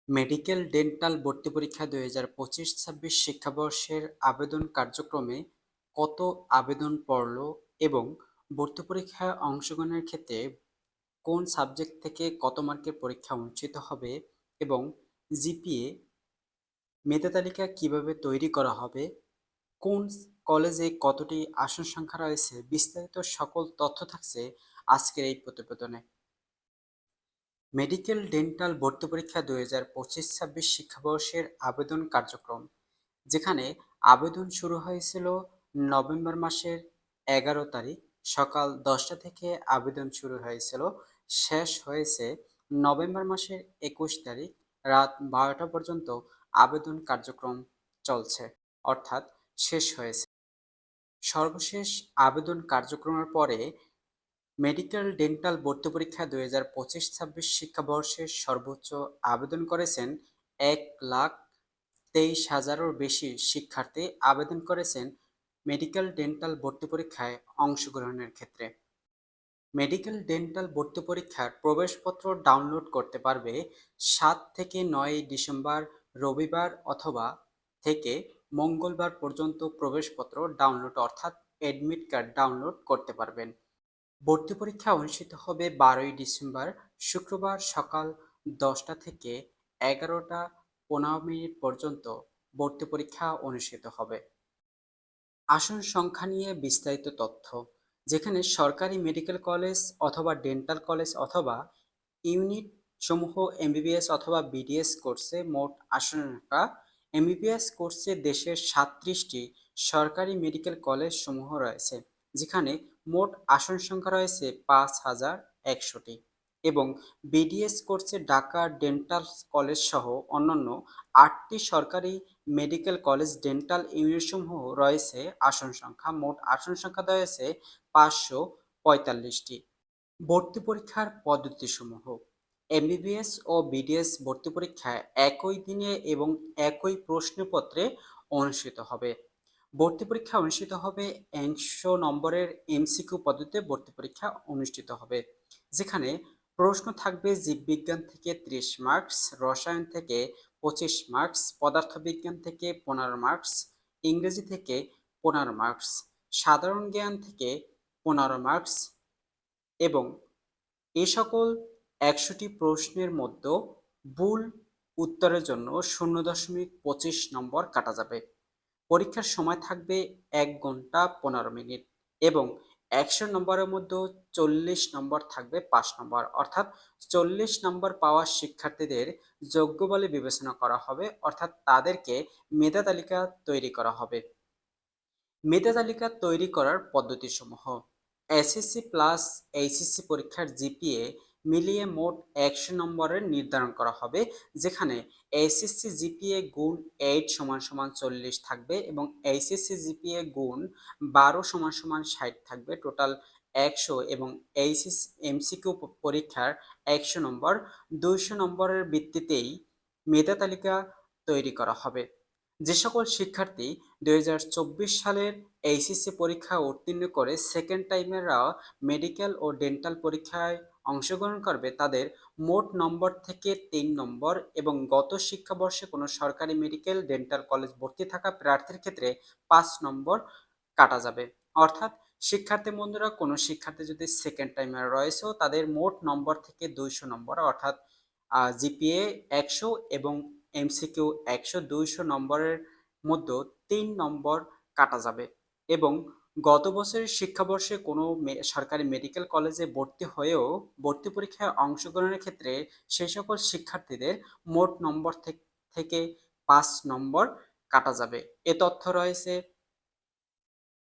Medical dental ভর্তি পরীক্ষা ২০২৫-২৬ শিক্ষাবর্ষের আবেদন কার্যক্রমে কত আবেদন পড়ল এবং ভর্তি পরীক্ষায় অংশগ্রহণের ক্ষেত্রে কোন সাবজেক্ট থেকে কত মার্কের পরীক্ষা অনুষ্ঠিত হবে এবং জিপিএ মেধা তালিকা কিভাবে তৈরি করা হবে, কোন কলেজে কতটি আসন সংখ্যা রয়েছে, বিস্তারিত সকল তথ্য থাকছে আজকের এই প্রতিবেদনে। মেডিকেল ডেন্টাল ভর্তি পরীক্ষা ২০২৫-২৬ শিক্ষাবর্ষের আবেদন কার্যক্রম, যেখানে আবেদন শুরু হয়েছিল নভেম্বর মাসের ১১ তারিখ সকাল ১০টা থেকে আবেদন শুরু হয়েছিল, শেষ হয়েছে নভেম্বর মাসের ২১ তারিখ রাত ১২টা পর্যন্ত আবেদন কার্যক্রম চলছে, অর্থাৎ শেষ হয়েছে। সর্বশেষ আবেদন কার্যক্রমের পরে মেডিকেল ডেন্টাল ভর্তি পরীক্ষা ২০২৫-২৬ শিক্ষাবর্ষের সর্বোচ্চ আবেদন করেছেন ১,২৩,০০০-এরও বেশি শিক্ষার্থী আবেদন করেছেন মেডিকেল ডেন্টাল ভর্তি পরীক্ষায় অংশগ্রহণের ক্ষেত্রে। মেডিকেল ডেন্টাল ভর্তি পরীক্ষার প্রবেশপত্র ডাউনলোড করতে পারবে ৭ থেকে ৯ ডিসেম্বর রবিবার অথবা থেকে মঙ্গলবার পর্যন্ত প্রবেশপত্র ডাউনলোড অর্থাৎ অ্যাডমিট কার্ড ডাউনলোড করতে পারবেন। ভর্তি পরীক্ষা অনুষ্ঠিত হবে ১২ই ডিসেম্বর শুক্রবার সকাল ১০টা থেকে ১১টা ১৫ মিনিট পর্যন্ত ভর্তি পরীক্ষা অনুষ্ঠিত হবে। আসন সংখ্যা নিয়ে বিস্তারিত তথ্য, যেখানে সরকারি মেডিকেল কলেজ অথবা ডেন্টাল কলেজ অথবা ইউনিট সমূহ এমবিবিএস অথবা বিডিএস কোর্সে মোট আসন সংখ্যা। এমবিবিএস কোর্সে দেশের ৩৭টি সরকারি মেডিকেল কলেজ সমূহ রয়েছে, যেখানে মোট আসন সংখ্যা রয়েছে ৫,১০০টি এবং বিডিএস কোর্সে ঢাকা ডেন্টাল কলেজ সহ অন্যান্য ৮টি সরকারি মেডিকেল কলেজ ডেন্টাল ইউনিটসমূহ রয়েছে আসন সংখ্যা। মোট আসন সংখ্যা রয়েছে ৫৪৫টি। ভর্তি পরীক্ষার পদ্ধতিসমূহ: এমবিবিএস ও বিডিএস ভর্তি পরীক্ষা একই দিনে এবং একই প্রশ্নপত্রে অনুষ্ঠিত হবে। ভর্তি পরীক্ষা অনুষ্ঠিত হবে ১০০ নম্বরের এমসিকিউ পদ্ধতিতে ভর্তি পরীক্ষা অনুষ্ঠিত হবে, যেখানে প্রশ্ন থাকবে জীববিজ্ঞান থেকে ৩০ মার্কস, রসায়ন থেকে ২৫ মার্কস, পদার্থবিজ্ঞান থেকে ১৫ মার্কস, ইংরেজি থেকে ১৫ মার্কস, সাধারণ জ্ঞান থেকে ১৫ মার্কস এবং এ সকল ১০০টি প্রশ্নের মধ্যে ভুল উত্তরের জন্য ০.২৫ নম্বর কাটা যাবে। পরীক্ষার সময় থাকবে ১ ঘন্টা ১৫ মিনিট এবং ১০০ নম্বরের মধ্যে ৪০ নম্বর থাকবে ৫ নম্বর, অর্থাৎ ৪০ নম্বর পাওয়া শিক্ষার্থীদের যোগ্য বলে বিবেচনা করা হবে, অর্থাৎ তাদেরকে মেধা তালিকা তৈরি করা হবে। মেধা তালিকা তৈরি করার পদ্ধতিসমূহ: এসএসসি প্লাস এইচএসসি পরীক্ষার জিপিএ মিলিয়ে মোট ১০০ নম্বরের নির্ধারণ করা হবে, যেখানে এসএসসি জিপিএ গুণ ৮ = ৪০ থাকবে এবং এইচএসসি জিপিএ গুণ ১২ = ৬০ থাকবে। টোটাল ১০০ এবং এইচএসসি এমসিকিউ পরীক্ষার ১০০ নম্বর, ২০০ নম্বরের ভিত্তিতেই মেধা তালিকা তৈরি করা হবে। যে সকল শিক্ষার্থী ২০২৪ সালের এইচএসসি পরীক্ষা উত্তীর্ণ করে সেকেন্ড টাইমেরা মেডিকেল ও ডেন্টাল পরীক্ষায় অংশগ্রহণ করবে, তাদের মোট নম্বর থেকে ৩ নম্বর এবং গত শিক্ষাবর্ষে কোনো সরকারি মেডিকেল ডেন্টাল কলেজ ভর্তি থাকা প্রার্থীর ক্ষেত্রে ৫ নম্বর কাটা যাবে। অর্থাৎ শিক্ষার্থী বন্ধুরা, কোনো শিক্ষার্থী যদি সেকেন্ড টাইমার রয়েছেও তাদের মোট নম্বর থেকে ২০০ নম্বর অর্থাৎ জিপিএ ১০০ এবং এমসিকিউ ১০০, ২০০ নম্বরের মধ্যে ৩ নম্বর কাটা যাবে এবং গত বছরের শিক্ষাবর্ষে কোনো সরকারি মেডিকেল কলেজে ভর্তি হয়েও ভর্তি পরীক্ষায় অংশগ্রহণের ক্ষেত্রে সেই সকল শিক্ষার্থীদের মোট নম্বর থেকে ৫ নম্বর কাটা যাবে। এ তথ্য রয়েছে